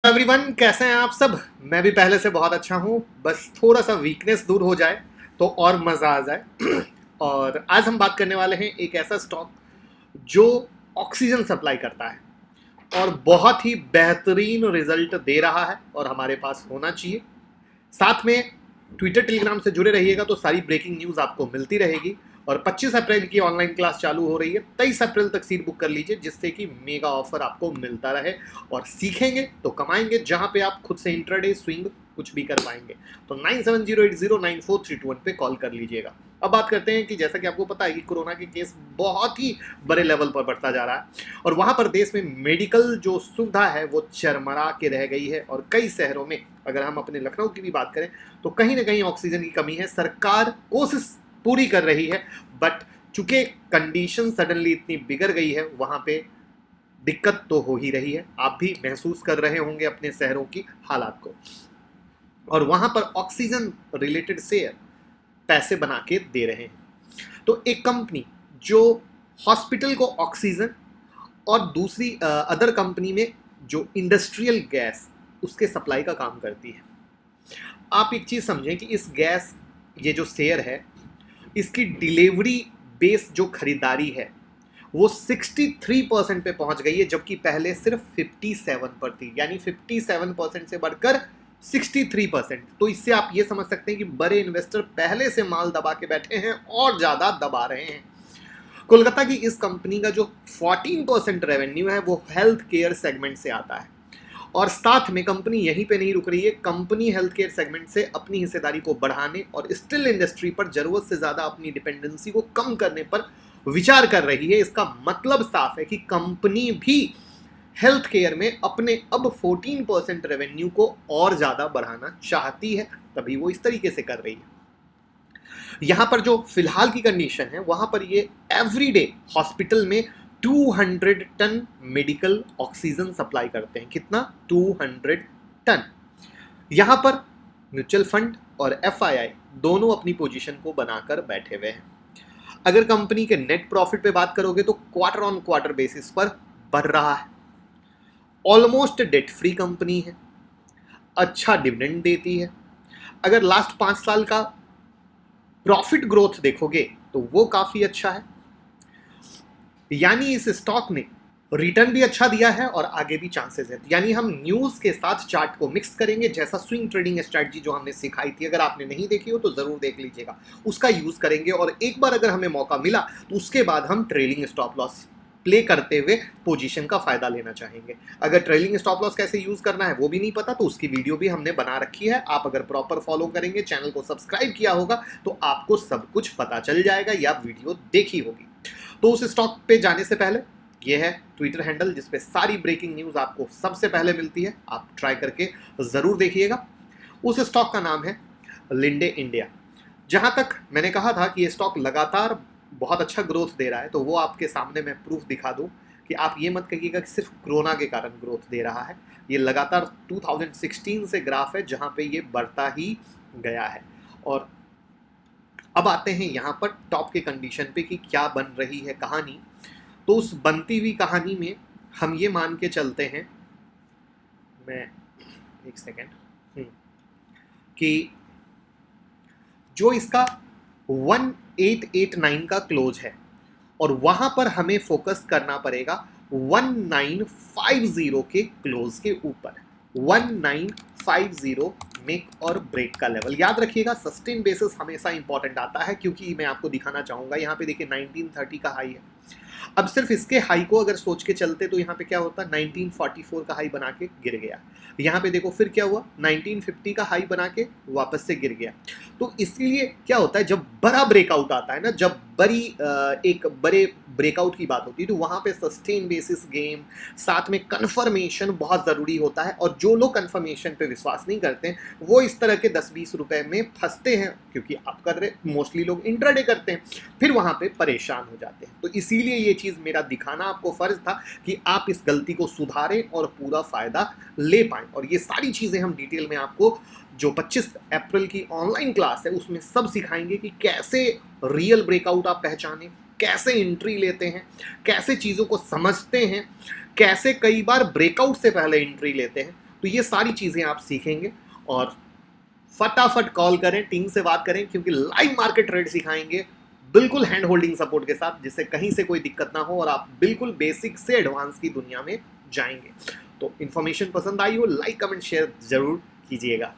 Everyone, कैसे हैं आप सब। मैं भी पहले से बहुत अच्छा हूँ, बस थोड़ा सा वीकनेस दूर हो जाए तो और मज़ा आ जाए। और आज हम बात करने वाले हैं एक ऐसा स्टॉक जो ऑक्सीजन सप्लाई करता है और बहुत ही बेहतरीन रिजल्ट दे रहा है और हमारे पास होना चाहिए। साथ में ट्विटर टेलीग्राम से जुड़े रहिएगा तो सारी ब्रेकिंग न्यूज़ आपको मिलती रहेगी। और 25 अप्रैल की ऑनलाइन क्लास चालू हो रही है, 23 अप्रैल तक सीट बुक कर लीजिए जिससे कि मेगा ऑफर आपको मिलता रहे और सीखेंगे तो कमाएंगे, जहां पे आप खुद से इंट्राडे स्विंग कुछ भी कर पाएंगे। तो 9708094321 पे कॉल कर लीजिएगा। अब बात करते हैं कि जैसा कि आपको पता है कि कोरोना के केस बहुत ही बड़े लेवल पर बढ़ता जा रहा है और वहां पर देश में मेडिकल जो सुविधा है वो चरमरा के रह गई है। और कई शहरों में, अगर हम अपने लखनऊ की भी बात करें तो कहीं ना कहीं ऑक्सीजन की कमी है। सरकार कोशिश पूरी कर रही है, बट चूंकि कंडीशन सडनली इतनी बिगड़ गई है, वहां पे दिक्कत तो हो ही रही है। आप भी महसूस कर रहे होंगे अपने शहरों की हालात को। और वहां पर ऑक्सीजन रिलेटेड शेयर पैसे बना के दे रहे हैं। तो एक कंपनी जो हॉस्पिटल को ऑक्सीजन और दूसरी अदर कंपनी में जो इंडस्ट्रियल गैस उसके सप्लाई का काम करती है। आप एक चीज समझें कि इस गैस, ये जो शेयर है, इसकी डिलीवरी बेस जो खरीदारी है वो 63% पे पहुंच गई है, जबकि पहले सिर्फ 57 पर थी। यानी 57% से बढ़कर 63%। तो इससे आप ये समझ सकते हैं कि बड़े इन्वेस्टर पहले से माल दबा के बैठे हैं और ज्यादा दबा रहे हैं। कोलकाता की इस कंपनी का जो 14% रेवेन्यू है वो हेल्थ केयर सेगमेंट से आता है। और साथ में कंपनी यहीं पे नहीं रुक रही है, कंपनी हेल्थ केयर सेगमेंट से अपनी हिस्सेदारी को बढ़ाने और स्टील इंडस्ट्री पर जरूरत से ज्यादा अपनी डिपेंडेंसी को कम करने पर विचार कर रही है। इसका मतलब साफ है कि कंपनी भी हेल्थ केयर में अपने अब 14% रेवेन्यू को और ज्यादा बढ़ाना चाहती है, तभी वो इस तरीके से कर रही है। यहां पर जो फिलहाल की कंडीशन है, वहां पर ये एवरीडे हॉस्पिटल में 200 टन मेडिकल ऑक्सीजन सप्लाई करते हैं। कितना? 200 टन। यहां पर म्यूचुअल फंड और एफआईआई दोनों अपनी पोजीशन को बनाकर बैठे हुए हैं। अगर कंपनी के नेट प्रॉफिट पे बात करोगे तो क्वार्टर ऑन क्वार्टर बेसिस पर बढ़ रहा है। ऑलमोस्ट डेट फ्री कंपनी है, अच्छा डिविडेंड देती है। अगर लास्ट 5 साल का प्रॉफिट ग्रोथ देखोगे तो वो काफी अच्छा है। यानी इस स्टॉक ने रिटर्न भी अच्छा दिया है और आगे भी चांसेस है। यानी हम न्यूज के साथ चार्ट को मिक्स करेंगे, जैसा स्विंग ट्रेडिंग स्ट्रैटेजी जो हमने सिखाई थी, अगर आपने नहीं देखी हो तो जरूर देख लीजिएगा, उसका यूज करेंगे। और एक बार अगर हमें मौका मिला तो उसके बाद हम ट्रेलिंग स्टॉप लॉस प्ले करते हुए पोजीशन का फायदा लेना चाहेंगे। अगर ट्रेलिंग स्टॉप लॉस कैसे यूज करना है वो भी नहीं पता तो उसकी वीडियो भी हमने बना रखी है। आप अगर प्रॉपर फॉलो करेंगे, चैनल को सब्सक्राइब किया होगा तो आपको सब कुछ पता चल जाएगा या वीडियो देखी होगी। तो उस स्टॉक पे जाने से पहले ये है ट्विटर हैंडल जिसपे सारी ब्रेकिंग न्यूज आपको सबसे पहले मिलती है, आप ट्राई करके जरूर देखिएगा। उस स्टॉक का नाम है लिंडे इंडिया। जहां तक मैंने कहा था कि ये स्टॉक लगातार बहुत अच्छा ग्रोथ दे रहा है, तो वो आपके सामने मैं प्रूफ दिखा दूं कि आप ये मत कहिएगा कि सिर्फ कोरोना के कारण ग्रोथ दे रहा है। ये लगातार 2016 से ग्राफ है जहां पे ये बढ़ता ही गया है। और अब आते हैं यहाँ पर टॉप के कंडीशन पे कि क्या बन रही है कहानी। तो उस बनती हुई कहानी में हम ये मान के चलते हैं, मैं एक सेकेंड, कि जो इसका 1889 का क्लोज है और वहां पर हमें फोकस करना पड़ेगा 1950 के क्लोज के ऊपर। 1950 मेक और ब्रेक का लेवल याद रखिएगा। सस्टेन बेसिस हमेशा इंपॉर्टेंट आता है, क्योंकि मैं आपको दिखाना चाहूंगा। यहाँ पे देखिए 1930 का हाई है। अब सिर्फ इसके हाई को अगर सोच के चलते तो यहाँ पे क्या होता, 1944 का हाई बना के गिर गया। यहाँ पे देखो फिर क्या हुआ, 1950 का हाई बना के वापस से गिर गया। तो इसलिए क्या होता है, जब बड़ा ब्रेकआउट आता है ना, जब बड़ी एक बड़े ब्रेकआउट की बात होती है, तो वहाँ पे सस्टेन बेसिस गेम, साथ में कन्फर्मेशन बहुत ज़रूरी होता है। और जो लोग कन्फर्मेशन पे विश्वास नहीं करते वो इस तरह के 10-20 रुपए में फंसते हैं, क्योंकि आप कर रहे मोस्टली लोग इंट्राडे करते हैं, फिर वहाँ पे परेशान हो जाते हैं। तो इसीलिए ये चीज़ मेरा दिखाना आपको फर्ज था कि आप इस गलती को सुधारें और पूरा फायदा ले पाएं। और ये सारी चीज़ें हम डिटेल में आपको जो 25 अप्रैल की ऑनलाइन क्लास है उसमें सब सिखाएंगे कि कैसे रियल ब्रेकआउट आप पहचानें, कैसे एंट्री लेते हैं, कैसे चीज़ों को समझते हैं, कैसे कई बार ब्रेकआउट से पहले एंट्री लेते हैं। तो ये सारी चीज़ें आप सीखेंगे और फटाफट कॉल करें, टीम से बात करें, क्योंकि लाइव मार्केट ट्रेड सिखाएंगे बिल्कुल हैंड होल्डिंग सपोर्ट के साथ, जिससे कहीं से कोई दिक्कत ना हो और आप बिल्कुल बेसिक से एडवांस की दुनिया में जाएंगे। तो इन्फॉर्मेशन पसंद आई हो, लाइक कमेंट शेयर जरूर कीजिएगा।